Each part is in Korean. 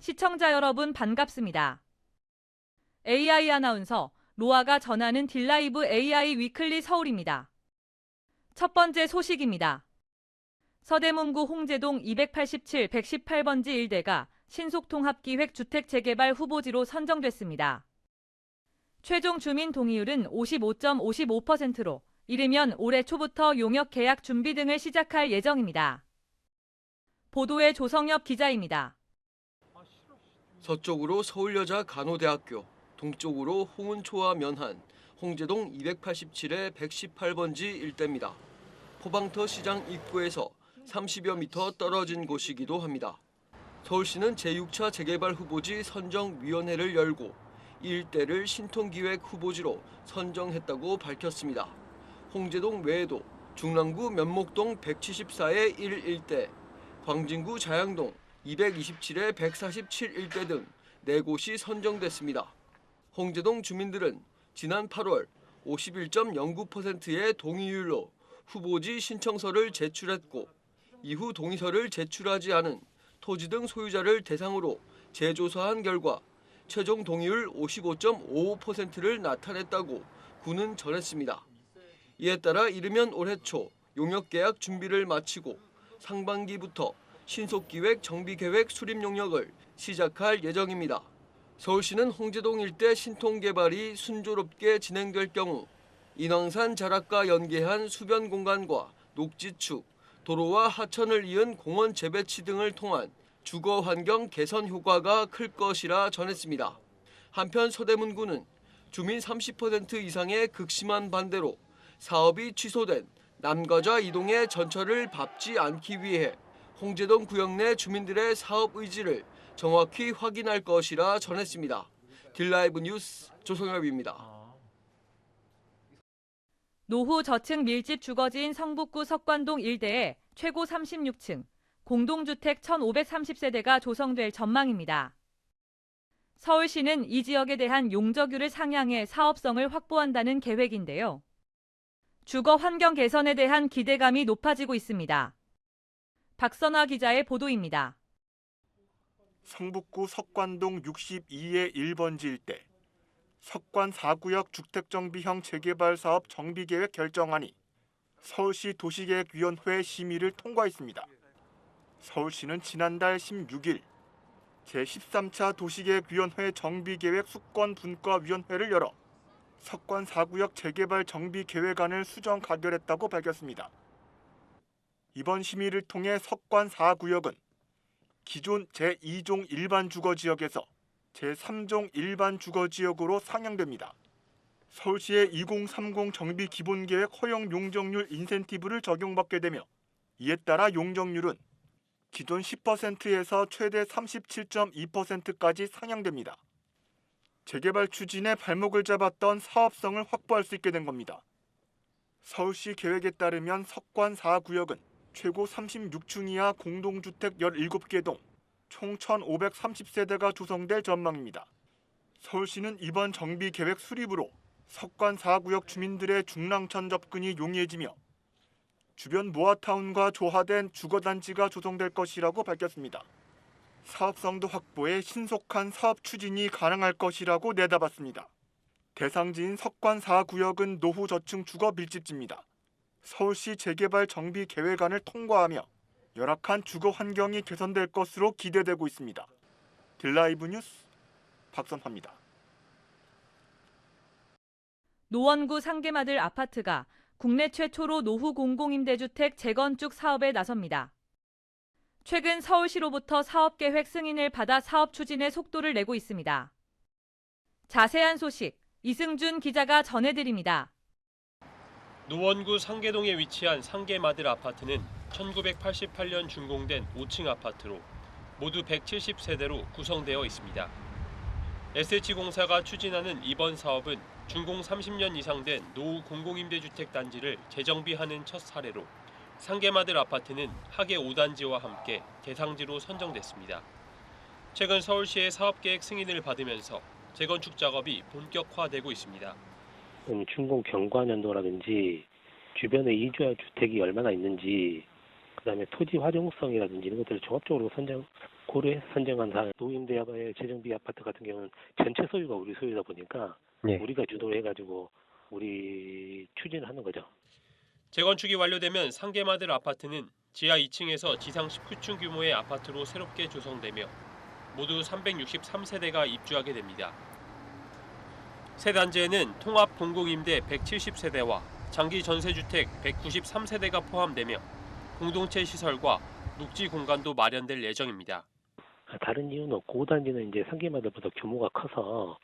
시청자 여러분 반갑습니다. AI 아나운서 로아가 전하는 딜라이브 AI 위클리 서울입니다. 첫 번째 소식입니다. 서대문구 홍제동 287, 118번지 일대가 신속통합기획 주택재개발 후보지로 선정됐습니다. 최종 주민 동의율은 55.55%로 이르면 올해 초부터 용역 계약 준비 등을 시작할 예정입니다. 보도의 조성엽 기자입니다. 서쪽으로 서울여자간호대학교, 동쪽으로 홍은초와 면한, 홍제동 287의 118번지 일대입니다. 포방터 시장 입구에서 30여 미터 떨어진 곳이기도 합니다. 서울시는 제6차 재개발 후보지 선정위원회를 열고 이 일대를 신통기획 후보지로 선정했다고 밝혔습니다. 홍제동 외에도 중랑구 면목동 174의 1 일대, 광진구 자양동 227의 147 일대 등 4곳이 선정됐습니다. 홍제동 주민들은 지난 8월 51.09%의 동의율로 후보지 신청서를 제출했고 이후 동의서를 제출하지 않은 토지 등 소유자를 대상으로 재조사한 결과 최종 동의율 55.55%를 나타냈다고 구는 전했습니다. 이에 따라 이르면 올해 초 용역계약 준비를 마치고 상반기부터 신속기획 정비계획 수립 용역을 시작할 예정입니다. 서울시는 홍제동 일대 신통개발이 순조롭게 진행될 경우 인왕산 자락과 연계한 수변 공간과 녹지축, 도로와 하천을 이은 공원 재배치 등을 통한 주거 환경 개선 효과가 클 것이라 전했습니다. 한편 서대문구는 주민 30% 이상의 극심한 반대로 사업이 취소된 남가좌 이동의 전철을 밟지 않기 위해 홍제동 구역 내 주민들의 사업 의지를 정확히 확인할 것이라 전했습니다. 딜라이브 뉴스 조성엽입니다. 노후 저층 밀집 주거지인 성북구 석관동 일대에 최고 36층, 공동주택 1,530세대가 조성될 전망입니다. 서울시는 이 지역에 대한 용적률을 상향해 사업성을 확보한다는 계획인데요. 주거 환경 개선에 대한 기대감이 높아지고 있습니다. 박선화 기자의 보도입니다. 성북구 석관동 62의 1번지 일대, 석관 4구역 주택정비형 재개발 사업 정비계획 결정안이 서울시 도시계획위원회 심의를 통과했습니다. 서울시는 지난달 16일 제13차 도시계획위원회 정비계획 수권분과위원회를 열어 석관 4구역 재개발 정비계획안을 수정 가결했다고 밝혔습니다. 이번 심의를 통해 석관 4구역은 기존 제2종 일반 주거지역에서 제3종 일반 주거지역으로 상향됩니다. 서울시의 2030 정비 기본계획 허용 용적률 인센티브를 적용받게 되며 이에 따라 용적률은 기존 10%에서 최대 37.2%까지 상향됩니다. 재개발 추진에 발목을 잡았던 사업성을 확보할 수 있게 된 겁니다. 서울시 계획에 따르면 석관 4구역은 최고 36층 이하 공동주택 17개 동 총 1,530세대가 조성될 전망입니다. 서울시는 이번 정비계획 수립으로 석관 4구역 주민들의 중랑천 접근이 용이해지며 주변 모아타운과 조화된 주거단지가 조성될 것이라고 밝혔습니다. 사업성도 확보해 신속한 사업 추진이 가능할 것이라고 내다봤습니다. 대상지인 석관 4구역은 노후 저층 주거 밀집지입니다. 서울시 재개발 정비 계획안을 통과하며 열악한 주거 환경이 개선될 것으로 기대되고 있습니다. 딜라이브 뉴스 박선화입니다. 노원구 상계마들 아파트가 국내 최초로 노후 공공임대주택 재건축 사업에 나섭니다. 최근 서울시로부터 사업계획 승인을 받아 사업 추진에 속도를 내고 있습니다. 자세한 소식 이승준 기자가 전해드립니다. 노원구 상계동에 위치한 상계마들 아파트는 1988년 준공된 5층 아파트로 모두 170세대로 구성되어 있습니다. SH공사가 추진하는 이번 사업은 준공 30년 이상 된 노후 공공임대주택 단지를 재정비하는 첫 사례로 상계마들 아파트는 하계 5단지와 함께 대상지로 선정됐습니다. 최근 서울시의 사업계획 승인을 받으면서 재건축 작업이 본격화되고 있습니다. 준공 경과년도라든지 주변에 이주할 주택이 얼마나 있는지, 그다음에 토지 활용성이라든지 이런 것들을 종합적으로 고려해서 선정한 노임대의 재정비 아파트 같은 경우는 전체 소유가 우리 소유다 보니까 우리가 주도를 해가지고 우리 추진을 하는 거죠. 재건축이 완료되면 상계마들 아파트는 지하 2층에서 지상 19층 규모의 아파트로 새롭게 조성되며 모두 363세대가 입주하게 됩니다. 새 단지에는 통합 공공임대 170세대와 장기 전세주택 193세대가 포함되며 공동체 시설과 녹지 공간도 마련될 예정입니다. 다른 이유는 고단지는 이제 상계마들보다 규모가 커서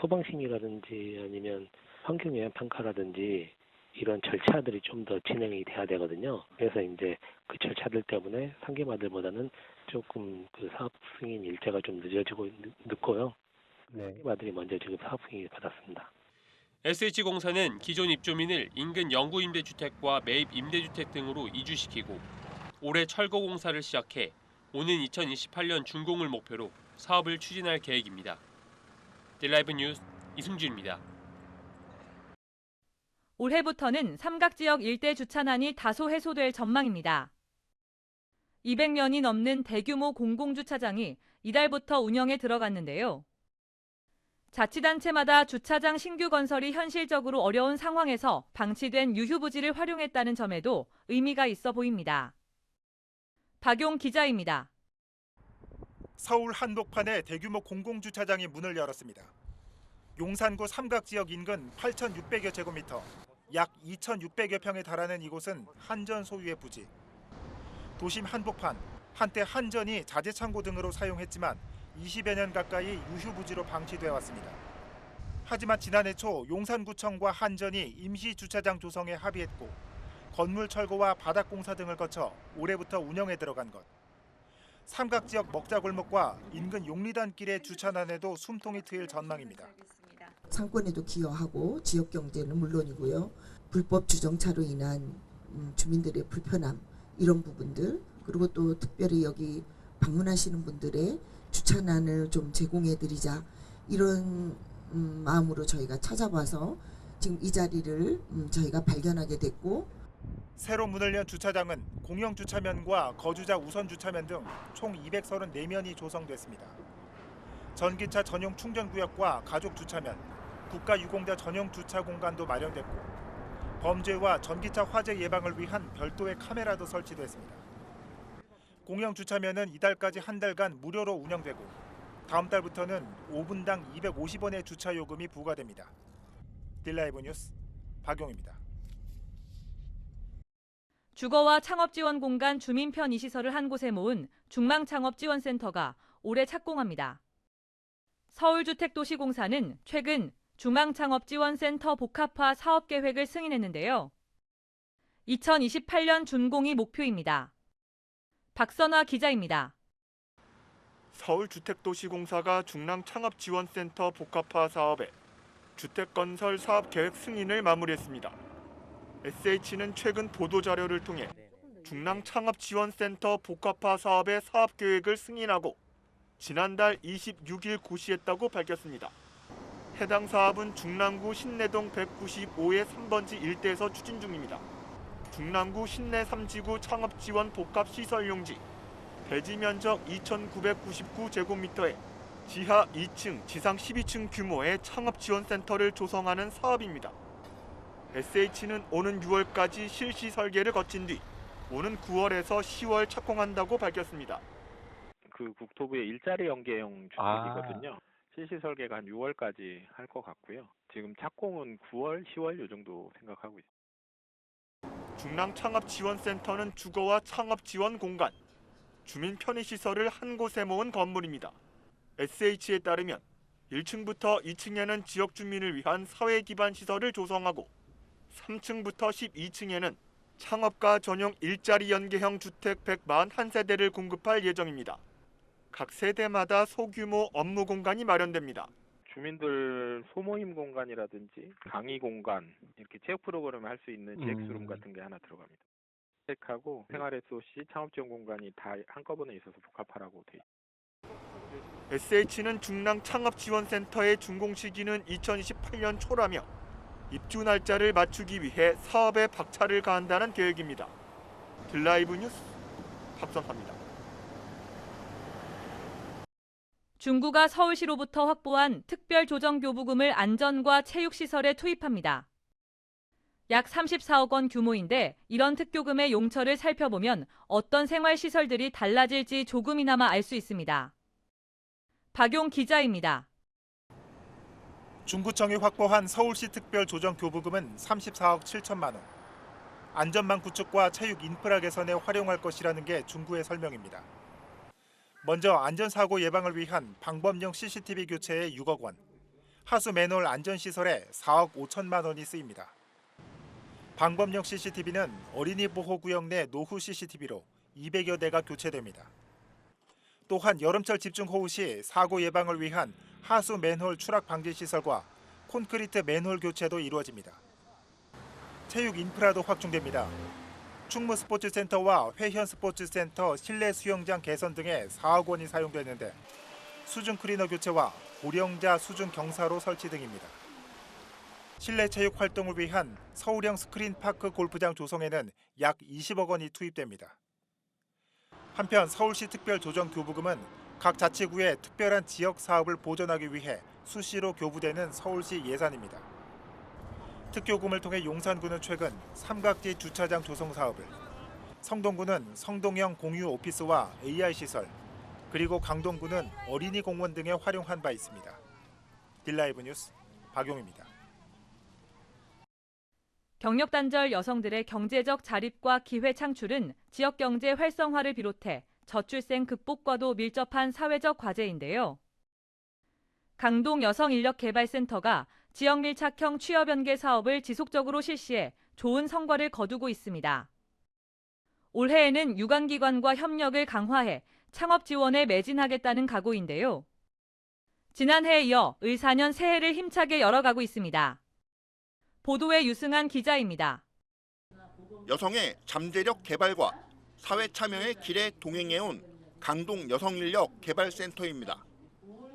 소방심이라든지 아니면 환경영향 평가라든지 이런 절차들이 좀 더 진행이 돼야 되거든요. 그래서 이제 그 절차들 때문에 상계마들보다는 조금 그 사업 승인 일자가 좀 늦고요. 상계마들이 먼저 지금 사업 승인 받았습니다. SH공사는 기존 입주민을 인근 영구 임대주택과 매입 임대주택 등으로 이주시키고 올해 철거 공사를 시작해 오는 2028년 준공을 목표로 사업을 추진할 계획입니다. 딜라이브 뉴스 이승준입니다. 올해부터는 삼각지역 일대 주차난이 다소 해소될 전망입니다. 200년이 넘는 대규모 공공주차장이 이달부터 운영에 들어갔는데요. 자치단체마다 주차장 신규 건설이 현실적으로 어려운 상황에서 방치된 유휴부지를 활용했다는 점에도 의미가 있어 보입니다. 박용 기자입니다. 서울 한복판에 대규모 공공주차장이 문을 열었습니다. 용산구 삼각지역 인근 8,600여 제곱미터, 약 2,600여 평에 달하는 이곳은 한전 소유의 부지. 도심 한복판, 한때 한전이 자재창고 등으로 사용했지만 20여 년 가까이 유휴부지로 방치되어 왔습니다. 하지만 지난해 초 용산구청과 한전이 임시주차장 조성에 합의했고 건물 철거와 바닥공사 등을 거쳐 올해부터 운영에 들어간 것. 삼각지역 먹자골목과 인근 용리단길의 주차난에도 숨통이 트일 전망입니다. 상권에도 기여하고 지역 경제는 물론이고요. 불법 주정차로 인한 주민들의 불편함 이런 부분들 그리고 또 특별히 여기 방문하시는 분들의 주차난을 좀 제공해드리자 이런 마음으로 저희가 찾아봐서 지금 이 자리를 저희가 발견하게 됐고 새로 문을 연 주차장은 공영 주차면과 거주자 우선 주차면 등 총 234면이 조성됐습니다. 전기차 전용 충전구역과 가족 주차면, 국가유공자 전용 주차 공간도 마련됐고 범죄와 전기차 화재 예방을 위한 별도의 카메라도 설치됐습니다. 공영 주차면은 이달까지 한 달간 무료로 운영되고 다음 달부터는 5분당 250원의 주차 요금이 부과됩니다. 딜라이브 뉴스 박용입니다. 주거와 창업지원 공간 주민 편의 시설을 한 곳에 모은 중망창업지원센터가 올해 착공합니다. 서울주택도시공사는 최근 중앙창업지원센터 복합화 사업계획을 승인했는데요. 2028년 준공이 목표입니다. 박선화 기자입니다. 서울주택도시공사가 중랑창업지원센터 복합화 사업에 주택건설 사업계획 승인을 마무리했습니다. SH는 최근 보도자료를 통해 중랑창업지원센터 복합화 사업의 사업계획을 승인하고 지난달 26일 고시했다고 밝혔습니다. 해당 사업은 중랑구 신내동 195의 3번지 일대에서 추진 중입니다. 중랑구 신내 3지구 창업지원 복합시설용지, 대지 면적 2,999제곱미터에 지하 2층, 지상 12층 규모의 창업지원센터를 조성하는 사업입니다. SH는 오는 6월까지 실시 설계를 거친 뒤 오는 9월에서 10월 착공한다고 밝혔습니다. 그 국토부의 일자리 연계형 주택이거든요. 실시 설계가 한 6월까지 할 것 같고요. 지금 착공은 9월, 10월 요 정도 생각하고 있습니다. 중랑창업지원센터는 주거와 창업지원 공간, 주민 편의시설을 한 곳에 모은 건물입니다. SH에 따르면 1층부터 2층에는 지역 주민을 위한 사회 기반 시설을 조성하고 3층부터 12층에는 창업가 전용 일자리 연계형 주택 141세대를 공급할 예정입니다. 각 세대마다 소규모 업무 공간이 마련됩니다. 주민들 소모임 공간이라든지 강의 공간, 이렇게 체육 프로그램을 할 수 있는 GX룸 같은 게 하나 들어갑니다. 주택하고 생활 SOC, 창업지원 공간이 다 한꺼번에 있어서 복합하라고 돼 있습니다. SH는 중랑창업지원센터의 준공 시기는 2028년 초라며 입주 날짜를 맞추기 위해 사업에 박차를 가한다는 계획입니다. 딜라이브 뉴스 박선화입니다. 중구가 서울시로부터 확보한 특별조정교부금을 안전과 체육시설에 투입합니다. 약 34억 원 규모인데 이런 특교금의 용처를 살펴보면 어떤 생활시설들이 달라질지 조금이나마 알 수 있습니다. 박용 기자입니다. 중구청이 확보한 서울시 특별조정교부금은 34억 7천만 원. 안전망 구축과 체육 인프라 개선에 활용할 것이라는 게 중구의 설명입니다. 먼저 안전사고 예방을 위한 방범용 CCTV 교체에 6억 원, 하수 맨홀 안전시설에 4억 5천만 원이 쓰입니다. 방범용 CCTV는 어린이 보호구역 내 노후 CCTV로 200여 대가 교체됩니다. 또한 여름철 집중호우 시 사고 예방을 위한 하수 맨홀 추락 방지 시설과 콘크리트 맨홀 교체도 이루어집니다. 체육 인프라도 확충됩니다. 충무 스포츠센터와 회현 스포츠센터 실내 수영장 개선 등에 4억 원이 사용되는데 수중 클리너 교체와 고령자 수중 경사로 설치 등입니다. 실내 체육 활동을 위한 서울형 스크린파크 골프장 조성에는 약 20억 원이 투입됩니다. 한편 서울시 특별조정교부금은 각 자치구의 특별한 지역 사업을 보전하기 위해 수시로 교부되는 서울시 예산입니다. 특교금을 통해 용산구는 최근 삼각지 주차장 조성 사업을, 성동구는 성동형 공유 오피스와 AI시설, 그리고 강동구는 어린이 공원 등에 활용한 바 있습니다. 딜라이브 뉴스 박용입니다. 경력단절 여성들의 경제적 자립과 기회 창출은 지역경제 활성화를 비롯해 저출생 극복과도 밀접한 사회적 과제인데요. 강동 여성인력개발센터가 지역 밀착형 취업 연계 사업을 지속적으로 실시해 좋은 성과를 거두고 있습니다. 올해에는 유관기관과 협력을 강화해 창업 지원에 매진하겠다는 각오인데요. 지난해에 이어 을 4년 새해를 힘차게 열어가고 있습니다. 보도에 유승한 기자입니다. 여성의 잠재력 개발과 사회 참여의 길에 동행해온 강동 여성인력 개발센터입니다.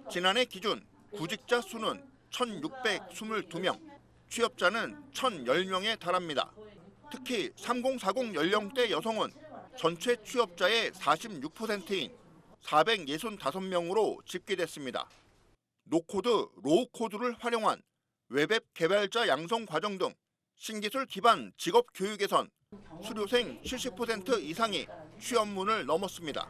지난해 기준 구직자 수는 1,622명, 취업자는 1,010명에 달합니다. 특히 3040 연령대 여성은 전체 취업자의 46%인 465명으로 집계됐습니다. 노코드, 로우코드를 활용한 웹앱 개발자 양성 과정 등 신기술 기반 직업 교육 개선, 수료생 70% 이상이 취업문을 넘었습니다.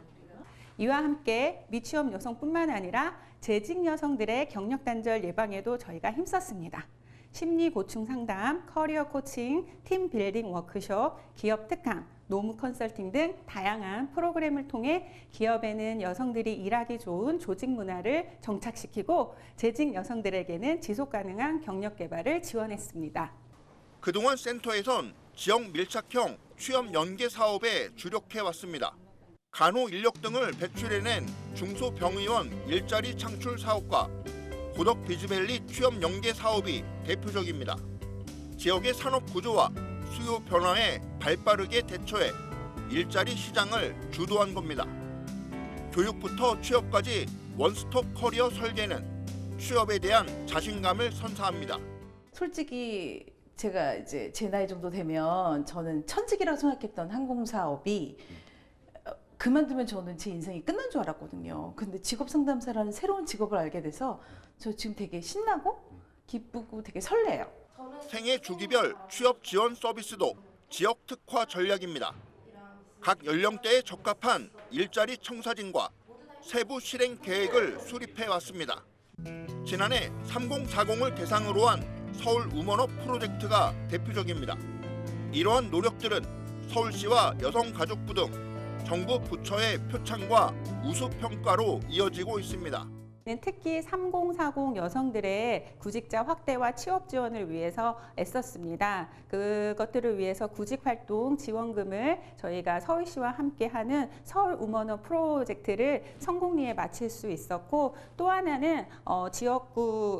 이와 함께 미취업 여성뿐만 아니라 재직 여성들의 경력 단절 예방에도 저희가 힘썼습니다. 심리 고충 상담, 커리어 코칭, 팀 빌딩 워크숍, 기업 특강, 노무 컨설팅 등 다양한 프로그램을 통해 기업에는 여성들이 일하기 좋은 조직 문화를 정착시키고 재직 여성들에게는 지속 가능한 경력 개발을 지원했습니다. 그동안 센터에선 지역 밀착형 취업 연계 사업에 주력해왔습니다. 간호 인력 등을 배출해낸 중소병의원 일자리 창출 사업과 고덕 비즈밸리 취업 연계 사업이 대표적입니다. 지역의 산업 구조와 수요 변화에 발빠르게 대처해 일자리 시장을 주도한 겁니다. 교육부터 취업까지 원스톱 커리어 설계는 취업에 대한 자신감을 선사합니다. 솔직히 제가 이제 제 나이 정도 되면 저는 천직이라고 생각했던 항공사업이 그만두면 저는 제 인생이 끝난 줄 알았거든요. 근데 직업상담사라는 새로운 직업을 알게 돼서 저 지금 되게 신나고 기쁘고 되게 설레요. 생애 주기별 취업 지원 서비스도 지역 특화 전략입니다. 각 연령대에 적합한 일자리 청사진과 세부 실행 계획을 수립해 왔습니다. 지난해 3040을 대상으로 한 서울 우먼업 프로젝트가 대표적입니다. 이러한 노력들은 서울시와 여성가족부 등 정부 부처의 표창과 우수평가로 이어지고 있습니다. 특히 3040 여성들의 구직자 확대와 취업 지원을 위해서 애썼습니다. 그것들을 위해서 구직활동 지원금을 저희가 서울시와 함께하는 서울 우먼업 프로젝트를 성공리에 마칠 수 있었고, 또 하나는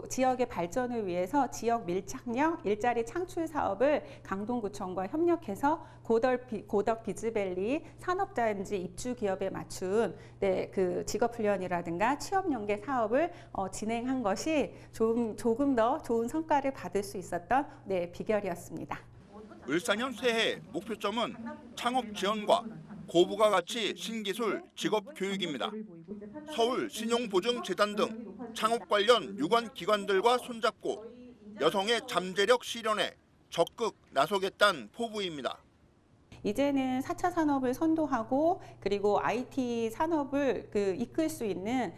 지역의 발전을 위해서 지역 밀착형 일자리 창출 사업을 강동구청과 협력해서 고덕 비즈밸리 산업자연지 입주 기업에 맞춘 그 직업훈련이라든가 취업 연계 사업을 진행한 것이 조금 더 좋은 성과를 받을 수 있었던 비결이었습니다. 을 4년 새해 목표점은 창업 지원과 고부가 가치 신기술 직업 교육입니다. 서울 신용보증재단 등 창업 관련 유관 기관들과 손잡고 여성의 잠재력 실현에 적극 나서겠다는 포부입니다. 이제는 4차 산업을 선도하고 그리고 IT 산업을 이끌 수 있는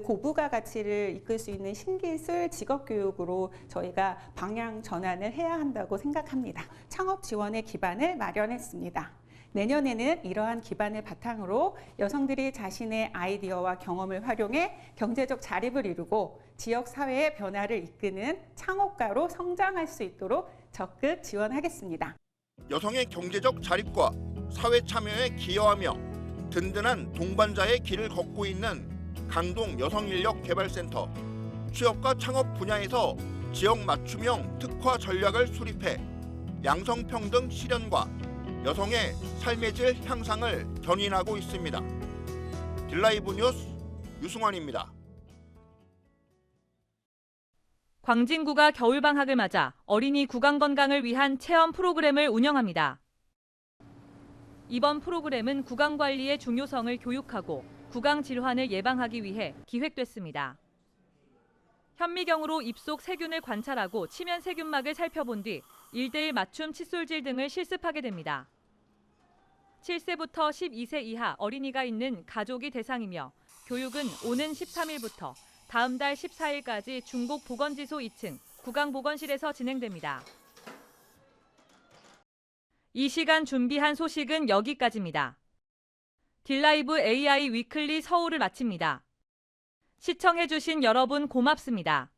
고부가 가치를 이끌 수 있는 신기술 직업 교육으로 저희가 방향 전환을 해야 한다고 생각합니다. 창업 지원의 기반을 마련했습니다. 내년에는 이러한 기반을 바탕으로 여성들이 자신의 아이디어와 경험을 활용해 경제적 자립을 이루고 지역 사회의 변화를 이끄는 창업가로 성장할 수 있도록 적극 지원하겠습니다. 여성의 경제적 자립과 사회 참여에 기여하며 든든한 동반자의 길을 걷고 있는 강동 여성인력개발센터. 취업과 창업 분야에서 지역 맞춤형 특화 전략을 수립해 양성평등 실현과 여성의 삶의 질 향상을 견인하고 있습니다. 딜라이브 뉴스 유승환입니다. 광진구가 겨울방학을 맞아 어린이 구강 건강을 위한 체험 프로그램을 운영합니다. 이번 프로그램은 구강 관리의 중요성을 교육하고 구강 질환을 예방하기 위해 기획됐습니다. 현미경으로 입속 세균을 관찰하고 치면 세균막을 살펴본 뒤 1:1 맞춤 칫솔질 등을 실습하게 됩니다. 7세부터 12세 이하 어린이가 있는 가족이 대상이며 교육은 오는 13일부터 다음 달 14일까지 중곡 보건지소 2층 구강보건실에서 진행됩니다. 이 시간 준비한 소식은 여기까지입니다. 딜라이브 AI 위클리 서울을 마칩니다. 시청해주신 여러분 고맙습니다.